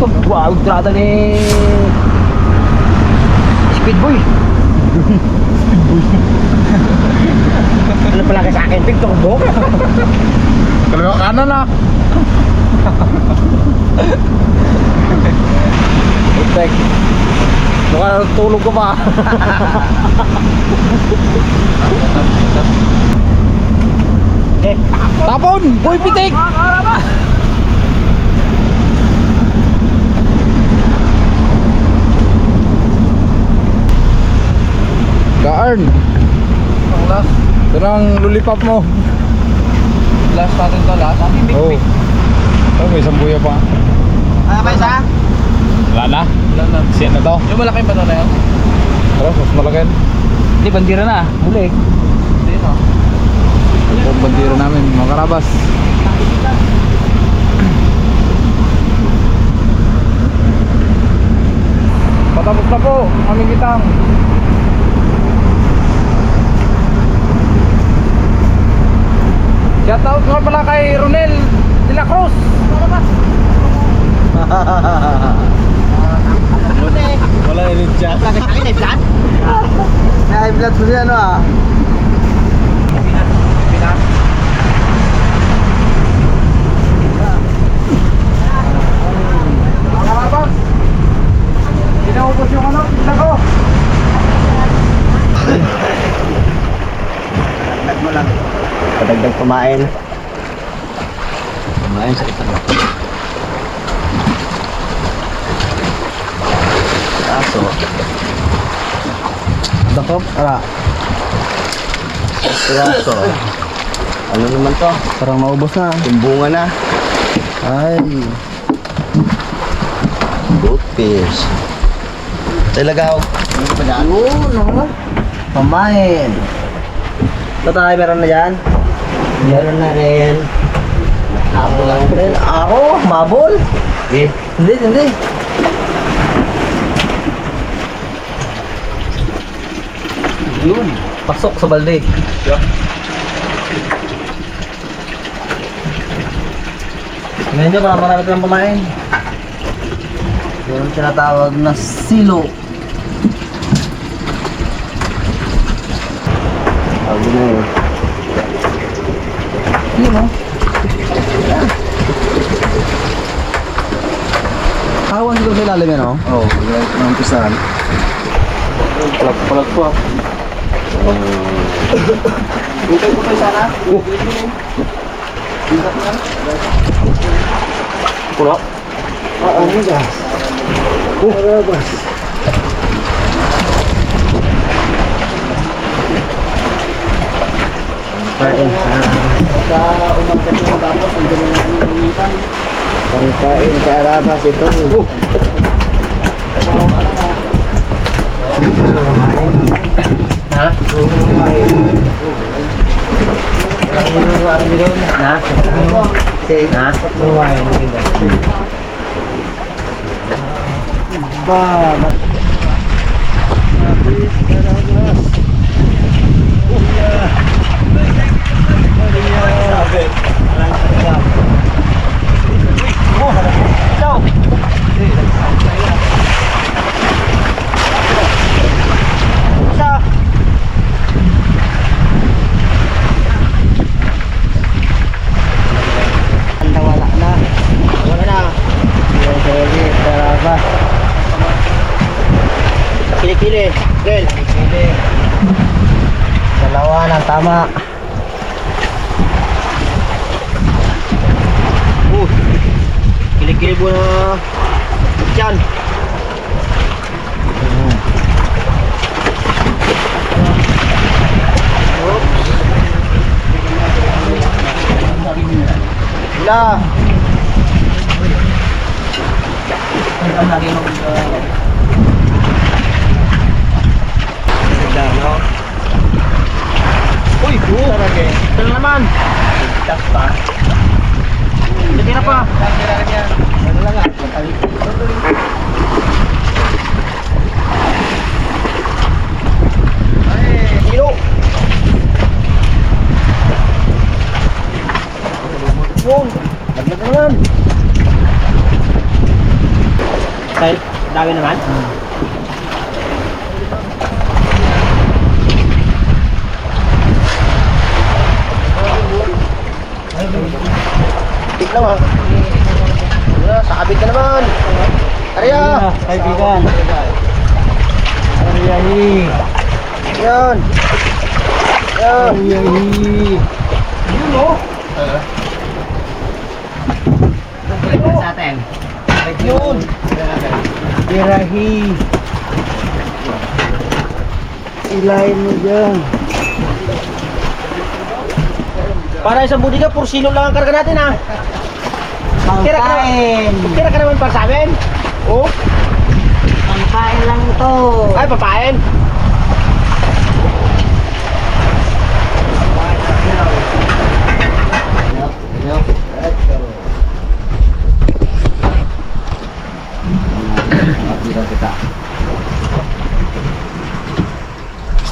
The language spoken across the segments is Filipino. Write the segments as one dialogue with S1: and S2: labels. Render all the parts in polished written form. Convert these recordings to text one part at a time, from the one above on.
S1: to. Wow, trada ni Speedboy. Ano pala sa akin? Big turbo.
S2: Kaliwa kanan na.
S1: Tek. Baka tulog ko pa.
S2: Tapon! Boy pitik! Gaan!
S1: Ang last.
S2: Ito na ang lollipop mo.
S1: Last natin to, last.
S2: Oo. Oh, may isang buya pa.
S1: Ah, may isa?
S2: Wala na?
S1: Wala na.
S2: Siya na to.
S1: Yung malaking bato na yun?
S2: Pero mas malaki.
S1: Hindi, bandira na. Huli. Hindi na.
S2: Ito ang bandira namin, mga karabas. Patapos na po, aming kitang. Shoutout nga pala kay Ronel de la Cruz.
S1: Wala init siya. Bakit akin ay flat? Ay, flat mo siya, ano ah? Pinas?
S2: Mga karabas, pinaubos yung ano, pizza ko.
S1: Dagdag mo lang. Padagdag kumain. Kumain sa itang. Kaso. Dakop, ara. Kaso. Ano naman to? Parang maubos na. Timbungan na. Ay. Good fish. Talagaw. Yun, no? Pamain. Ito tayo, meron na dyan? Meron na rin. Habol lang rin. Ako, mabol? Hindi. Yun, pasok sa balde. Tingnan nyo, parang marami lang pamain. Yung tinatawag na silo. Sabi na yun. Hindi mo. Kawan siguro sa ilalim yan, no?
S2: Oo, ang umpisahan.
S1: Palag po ah. Bukay po kayo sana? Pulo? Oo, gas. Gas. Kain sa umagat yung tapos ang gano'n natin nalitan. Pangkain sa arabas ito. Ha? Kili-kili, Del. Kili. Dalawa ng tama. Kili-kili po na dyan. Bila. Uy, ito na naman. Lagi na pa. Ano lang ah. Kilo. Yun. Laglag na naman. Dahil dami naman. Tik lang ha. Sakabit ka naman. Arya!
S2: Kaibigan. Ariyahi.
S1: Yan. Yan.
S2: Ariyahi.
S1: Yun o. Sa atin. Yun.
S2: Irahi. Ilayin mo dyan.
S1: Para isang budiga, 4 silo lang ang karga natin ha.
S2: Pangkain.
S1: Tira ka naman para sa amin. Oh.
S2: Pangkain lang to.
S1: Ay, papain.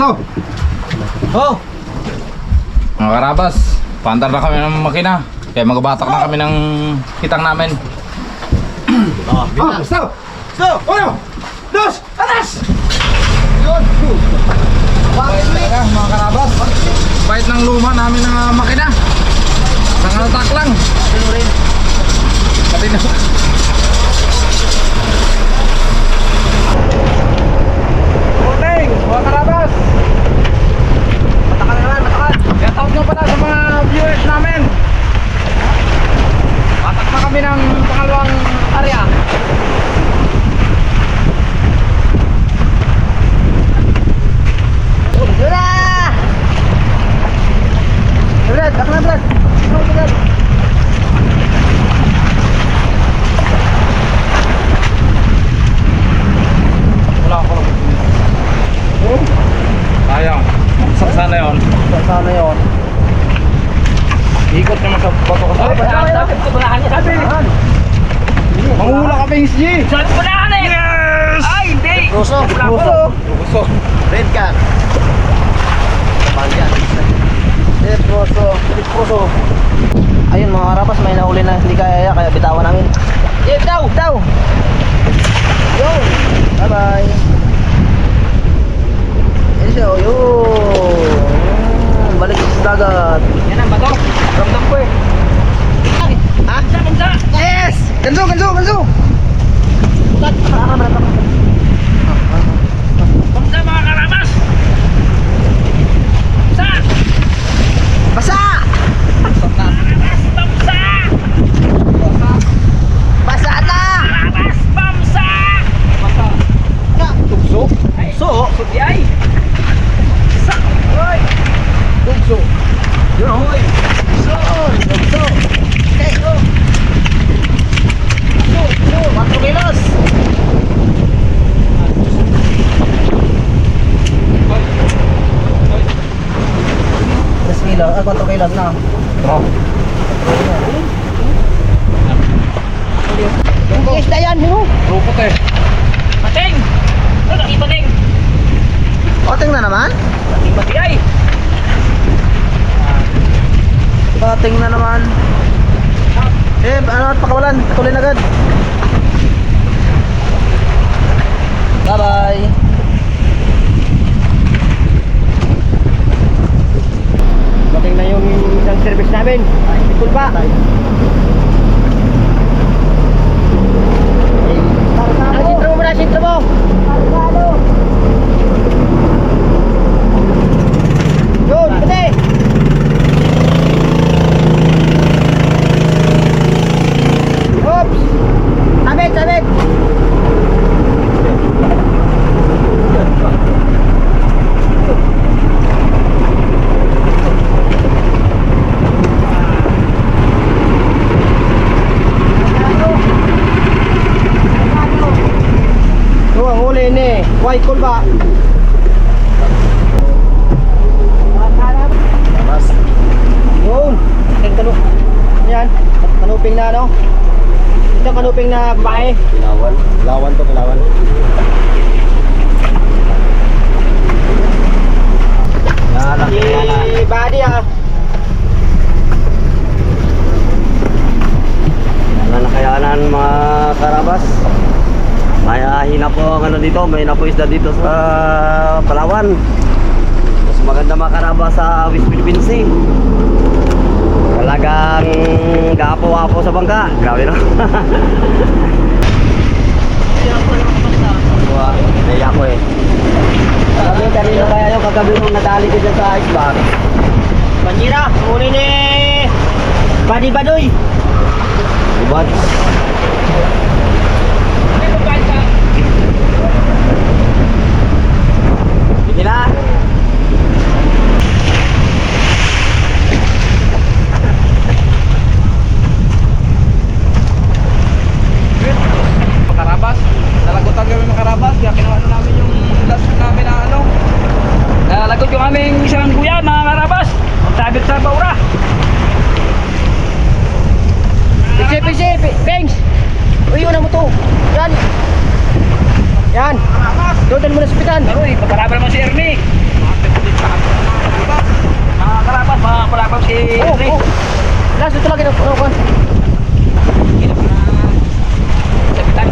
S3: Stop!
S1: Oh.
S3: Mga karabas, paandar na kami ng makina. Kaya magabatak na kami ng kitang namin. Stop!
S1: Stop.
S3: Uno! Dos! Atas!
S1: Yun.
S3: Bait talaga mga karabas. Bait ng luma namin ng makina. Nangatak lang.
S1: Ano rin?
S3: Pati na.
S2: Morning, mga karabas.
S1: Matakan na naman, matakan.
S2: Kaya tawag nyo pala sa mga viewers namin. Patak na kami ng pangalawang area.
S1: Yun na! Brad, ako na Brad. Ako na Brad.
S3: Wala ako. Sayang. Sana yun.
S1: Sana yun.
S3: Ikot naman sa bato ko.
S1: Ay, balahan niya. Sabi.
S3: Mangula ka, Pings G!
S2: Saan ko na yan eh?
S3: Yes!
S2: Ay, hindi!
S1: Ruso. Ruso.
S3: Gusto.
S1: Red card. Pangyan. Red Ruso. Red Ruso. Ayun mga karapas, may nahuli na hindi kaya kaya bitawan namin. Eh, bitaw! Bitaw! Yun! Bye-bye! Yan siya, oh, yun! Balik sa dagat.
S2: Yan ang bato. Ramdam ko eh.
S1: Ha?
S2: Kamsa!
S1: Yes! Ganso! Ganso! Ganso!
S2: Kamsa mga karabas! Kamsa!
S1: Basa!
S2: Karabas! Kamsa!
S1: Basa na!
S2: Karabas! Kamsa!
S1: Tugso? So?
S2: Sudyay! Sa! Oy!
S1: Tugso. Yun o. Tugso! Tugso! Okay. Tugso! 4 kilos! Kilo, 4 kilos na.
S3: Oh.
S1: Yung isda yan, yun.
S3: Rupot eh.
S2: Pating! Ano ang ipating?
S1: Pating na naman?
S2: Ipatingay!
S1: Pating na naman. Eh, ano at pakawalan? Tuloy na agad. Bye-bye. Pating na yung isang service namin. Ipul pa. Ang sintro mo muna, sintro mo. Yun, pati. Oops. Sabit, sabit. Ito ang huli ni White Kulba. Yun. Ating kanu. Yan. Kanuping na ano. Ito kanuping na babae. Kilawan. Kilawan to, kilawan. Si Buddy ah. Yan na nakayanan mga karabas. dito, may napuisda dito sa Palawan. Mas maganda makaraba sa West Philippine Sea. Talagang gapo-apo sa bangka. Grabe no? Kaya ko eh. Sabi kanina kaya yung kagabi nung nadali ko dyan sa iceberg. Banjira, muli ni Badi Badoy. Dibat. Sige na.
S3: Makarabas. Nalagutan kami makarabas. Kaya kinuha na namin yung last namin na ano. Nalagot yung aming isang kuya, mga karabas. Sabit sa baura.
S1: Pisi, Bengs. Uy, una mo to. Yan. Yan. Doon mo na sa pitan.
S3: Uy, pakarabas naman si Ernie. Mga karabas, mga karabas si Ernie.
S1: Last, ito lagi na po.
S3: Sabitan.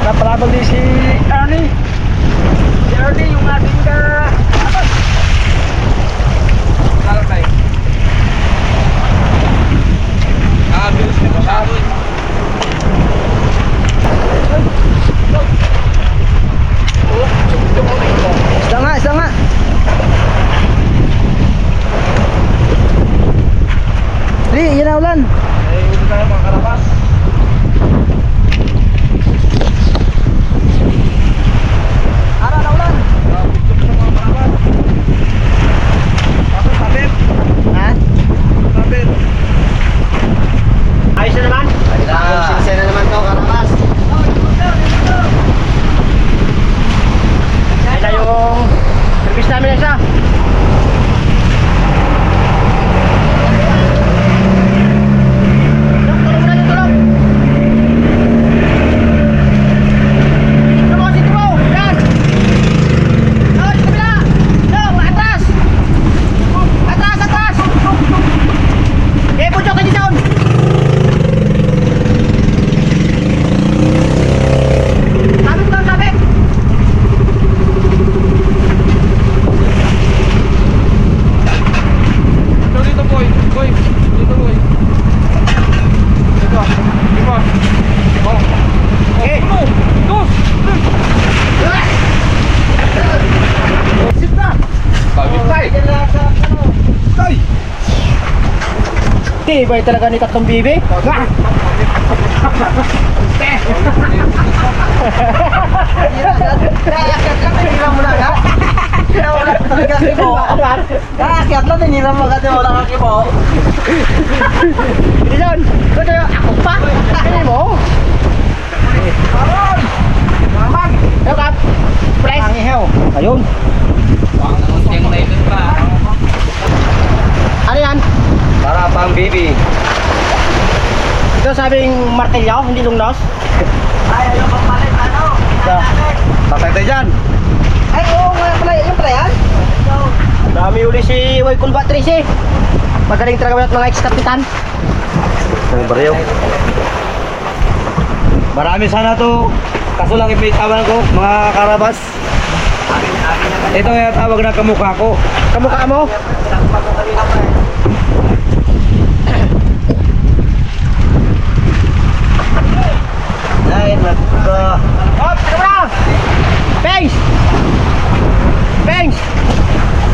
S3: Napalabag din si Ernie. Si Ernie, yung ating karabas. Lalo tayo. Bilis na masyado eh.
S1: Isda nga. Li, yan na ulan.
S3: Ay, ulo tayo mga karabas.
S1: Ara na ulan.
S3: Picture sa mga karabas. Tapos sabit.
S1: Ha?
S3: Sabit.
S1: Ayos na naman? Sinsya na naman to, karapas. Ayun na yung service namin na isa. Tulong muna yung tulong. Tulong mo si Tumaw. Yan. Tulong sa kabila. Tulong, atras. Atras. Punyok ka di doon. Sabit.
S3: Dito boy. Dito boy. Dito. Oh.
S1: Okay.
S3: Dos.
S1: Sit na.
S3: Tay. Tay.
S1: Ibay talaga ni Tatlong Bibi. Hiniram mo na ka? Wala talaga kibo. Kakakyat lang, hiniram mo kasi wala kang kibo. Hindi yun. Ito yung ako pa. Hindi mo. Maman. Ano ka? Price. Pangihew. Ayun. Ano yan?
S3: Para pang baby.
S1: Ito sabing martilyo, hindi lungnos. Ay, ano pang palit, ano?
S3: Patay tayo dyan.
S1: Ay, oo nga pala, yung pala yan. Dami uli si Waykul Batris eh. Magaling talaga mga ex-kapitan.
S3: Ang baryo. Marami sana to. Kaso lang ipitawan ko, mga karabas. Ito yung tawag na kamukha ko.
S1: Kamukha mo? Ay, nako. Hop, tira mo na! Pengs!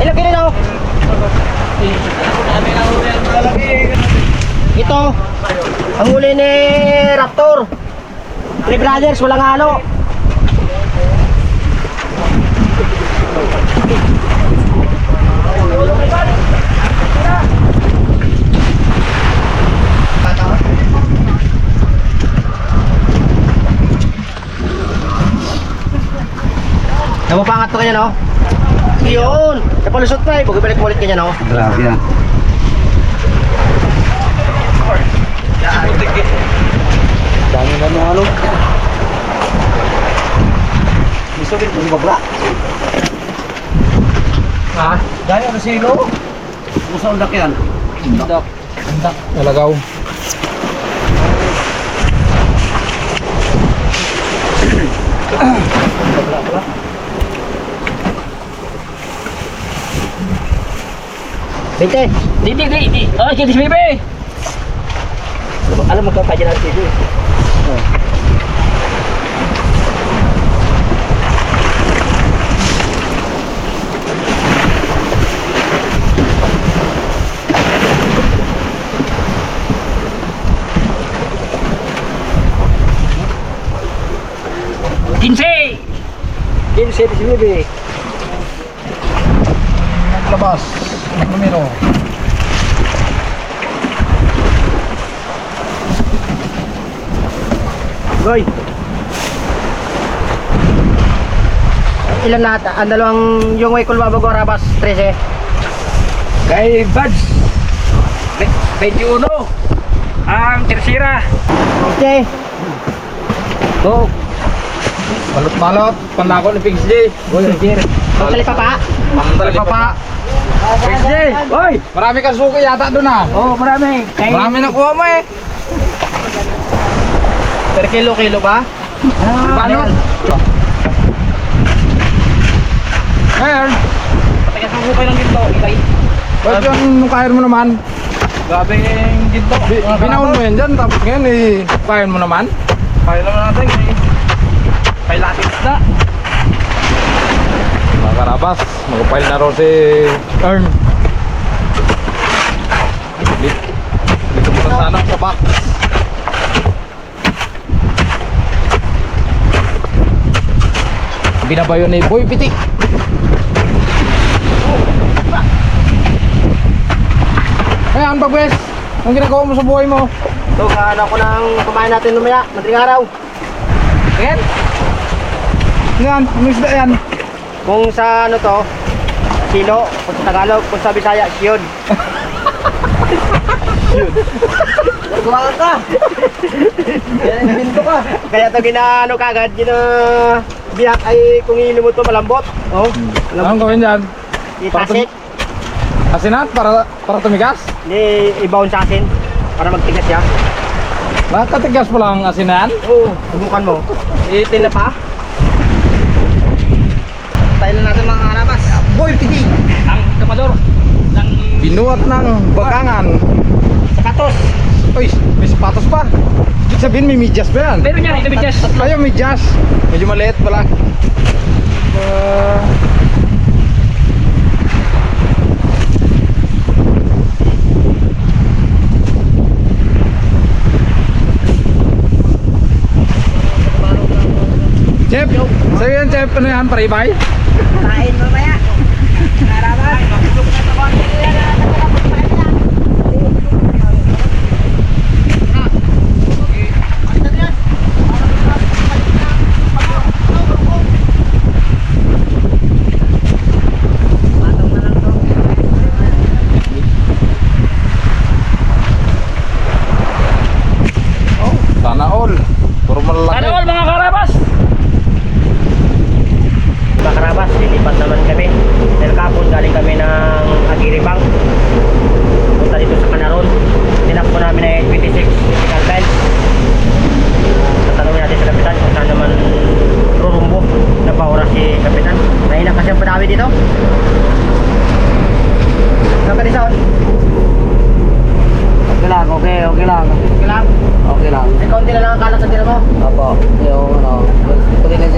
S1: Ilang kilo na? Ito, ang huli ni Raptor. Three brothers, walang halo. Napapangat to kanya, no? Yun! Napalusot pa eh. Balik mo ulit kanya, no?
S3: Grabe yan. Dami na nung ano. Gusto din yung babla. Ha? Dahil ano silo? Gusto ang dak yan? Dak. Talagaw.
S1: Binte.
S3: Di. Oh, kaya si Bebe.
S1: Alam mo ka kaya natin dito.
S3: Kinsey si Bebe.
S2: Labas. Numero.
S1: Goy. Ilan lahat? Ang dalawang yung way Kulbabago Arabas 13.
S3: Kay Buds. 21. Ang tersira.
S1: Okay.
S3: Go.
S2: Balot-balot. Pandako ni Pigs J.
S3: Go, Roger.
S1: Pagtali pa pa.
S2: Pantali pa pa.
S3: Pigs J. Hoy.
S2: Marami kang suki yata doon ah.
S3: Oh, marami. Kay
S2: Marami nakuha mo eh.
S1: Per kilo ba?
S2: Paano? Ngayon,
S3: Patay ka kayo lang dito. Ikay.
S2: ba't yung kaya mo naman?
S3: Grabe yung dito.
S2: Binaon mo yan dyan, tapos ngayon eh, kaya mo naman?
S3: Kaya lang natin eh. Kay latins na.
S2: Mga karabas, mag-file na rin si Ern. Dito mo na sana sa box. Binabayo ni Boy Pitik. Ayan, Bagwes. Anong ginagawa mo sa buhay mo?
S1: So, ano ko nang kumain natin lumaya, madaling araw.
S2: Ayan. Ayan, ano isda yan?
S1: Kung sa ano to, kilo, kung sa Tagalog, kung sa Bisaya, siyod. Gawa ka! Yan ang binto ka. Kaya ito ginaano kagad, biyak ay kung iinom mo ito malambot. Oh,
S2: Anong gawin dyan?
S1: itasit.
S2: Asinat para tumigas?
S1: Hindi, ibaon sa asin para magtigas siya.
S2: Nakatigas mo lang ang asinan?
S1: Oo, subukan mo. Itin na pa. Tayo na natin mga karabas. Boy, piti!
S3: Ang kamador. Ng
S2: Binuhat ng bakangan.
S1: Sapatos!
S2: Uy, may sapatos pa. Ibig sabihin may medyas pa yan.
S3: meron yan. Ito bigas.
S2: Ayaw, medyas. Medyo maliit pala. Chef, sa'yo yan, Chef. Ano yan, paribay?
S1: Kain mamaya. Karabas.
S2: Sana all. Puro malalaki.
S3: Ano all mga karabas?
S1: Mga karabas, lilipat naman kami. Dahil kapon galing kami ng Agiribang. Punta dito sa Canaron. Tinakbo namin ay 26 Mythical Tiles. Tatanungin natin sa Kapitan kung saan naman rurumbo. Napaura si Kapitan. Mahina kasi ang padawi dito. Saan ka din saan?
S3: Okay lang.
S1: Okay lang.
S3: Okay lang.
S1: May kaunti na lang ang kalat sa tira mo.
S3: Opo. Yung ano, pati na